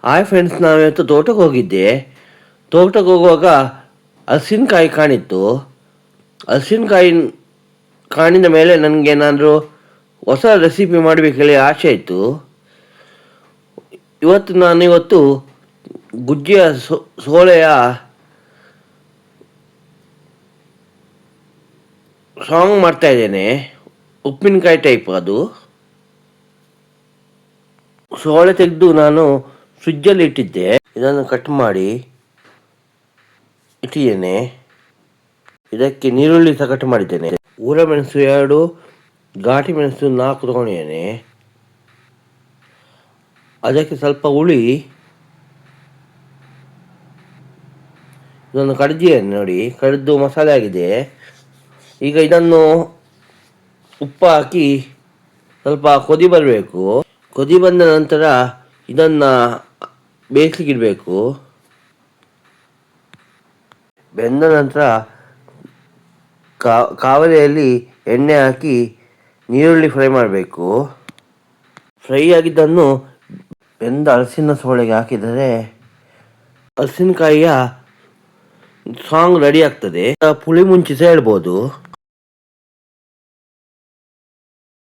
Hi friends, ನಾವಿವತ್ತು ತೋಟಕ್ಕೆ ಹೋಗಿದ್ದೆ. ತೋಟಕ್ಕೆ ಹೋಗುವಾಗ ಹಲಸಿನಕಾಯಿ ಕಾಣಿತ್ತು. ಹಲಸಿನಕಾಯಿ ಕಾಣಿದ ಮೇಲೆ ನನಗೇನಾದರೂ ಹೊಸ ರೆಸಿಪಿ ಮಾಡಬೇಕೇಳಿ ಆಸೆ ಆಯಿತು. ನಾನಿವತ್ತು ಗುಜ್ಜೆಯ ಸೋಳೆಯ ಸಾಂಗ್ ಮಾಡ್ತಾ ಇದ್ದೇನೆ. ಉಪ್ಪಿನಕಾಯಿ ಟೈಪ್ ಅದು. ಸೋಳೆ ತೆಗೆದು ನಾನು ಫ್ರಿಜ್ಜಲ್ಲಿ ಇಟ್ಟಿದ್ದೆ. ಇದನ್ನು ಕಟ್ ಮಾಡಿ ಇಟ್ಟಿದ್ದೇನೆ. ಇದಕ್ಕೆ ನೀರುಳ್ಳಿ ಸಹ ಕಟ್ ಮಾಡಿದ್ದೇನೆ. ಊರ ಮೆಣಸು 2, ಘಾಟಿ ಮೆಣಸು 4 ತಗೊಂಡಿದ್ದೇನೆ. ಅದಕ್ಕೆ ಸ್ವಲ್ಪ ಹುಳಿ, ಇದನ್ನು ಕಡ್ದಿದ್ದೇನೆ ನೋಡಿ, ಕಡ್ದು ಮಸಾಲೆ ಆಗಿದೆ. ಈಗ ಇದನ್ನು ಉಪ್ಪು ಹಾಕಿ ಸ್ವಲ್ಪ ಕೊದಿ ಬರಬೇಕು. ಕೊದಿ ಬಂದ ನಂತರ ಇದನ್ನು ಬೇಯಿಸಲಿಕ್ಕಿಡಬೇಕು. ಬೆಂದ ನಂತರ ಕಾವಲಿಯಲ್ಲಿ ಎಣ್ಣೆ ಹಾಕಿ ನೀರುಳ್ಳಿ ಫ್ರೈ ಮಾಡಬೇಕು. ಫ್ರೈ ಆಗಿದ್ದನ್ನು ಬೆಂದ ಹಲಸಿನ ಸೋಳೆಗೆ ಹಾಕಿದರೆ ಹಲಸಿನಕಾಯಿಯ ಸಾಂಗ್ ರೆಡಿ ಆಗ್ತದೆ. ಪುಳಿ ಮುಂಚಿ ಸಹ ಹೇಳ್ಬೋದು.